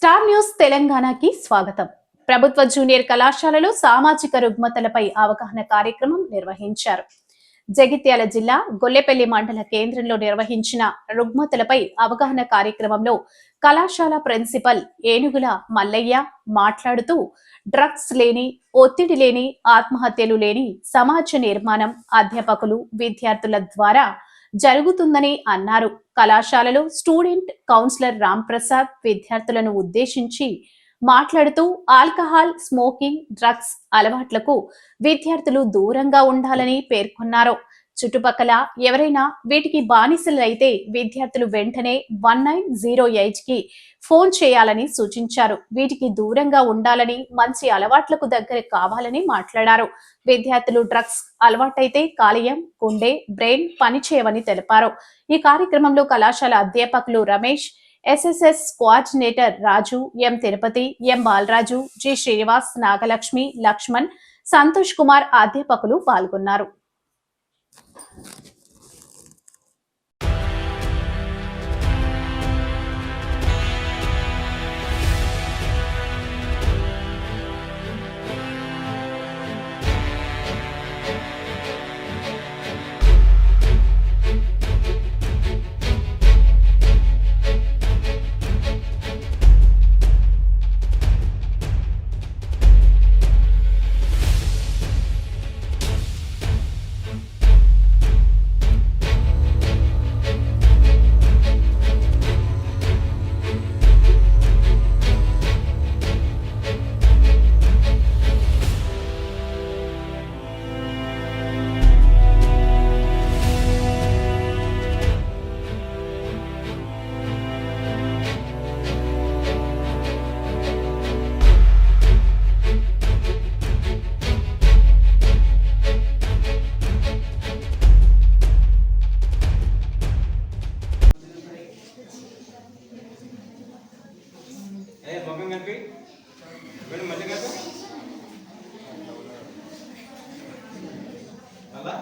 Star news తెలంగాణకి స్వాగతం. ప్రభుత్వ జూనియర్ కళాశాలలో సామాజిక రుగ్మతలపై అవగాహన కార్యక్రమం నిర్వహించారు. జగిత్యాల జిల్లా గొల్లెపల్లి మండల కేంద్రంలో నిర్వహించిన రుగ్మతలపై అవగాహన కార్యక్రమంలో కళాశాల ప్రిన్సిపల్ ఏనుగుల మల్లయ్య మాట్లాడుతూ డ్రగ్స్ లేని, ఒత్తిడి లేని, ఆత్మహత్యలు లేని సమాజ నిర్మాణం అధ్యాపకులు, విద్యార్థుల ద్వారా జరుగుతుందని అన్నారు. కళాశాలలో స్టూడెంట్ కౌన్సిలర్ రామ్ ప్రసాద్ విద్యార్థులను ఉద్దేశించి మాట్లాడుతూ ఆల్కహాల్, స్మోకింగ్, డ్రగ్స్ అలవాట్లకు విద్యార్థులు దూరంగా ఉండాలని పేర్కొన్నారు. చుట్టుపక్కల ఎవరైనా వీటికి బానిసలైతే విద్యార్థులు వెంటనే 1908 కి ఫోన్ చేయాలని సూచించారు. వీటికి దూరంగా ఉండాలని, మంచి అలవాట్లకు దగ్గర కావాలని మాట్లాడారు. విద్యార్థులు డ్రగ్స్ అలవాటైతే కాలేయం, గుండె, బ్రెయిన్ పనిచేయవని తెలిపారు. ఈ కార్యక్రమంలో కళాశాల అధ్యాపకులు రమేష్, ఎస్ఎస్ఎస్ కోఆర్డినేటర్ రాజు, ఎం తిరుపతి, ఎం బాలరాజు, జి శ్రీనివాస్, నాగలక్ష్మి, లక్ష్మణ్, సంతోష్ కుమార్ అధ్యాపకులు పాల్గొన్నారు. మొఖం కలిపి మేడం మధ్య కలిపి అలా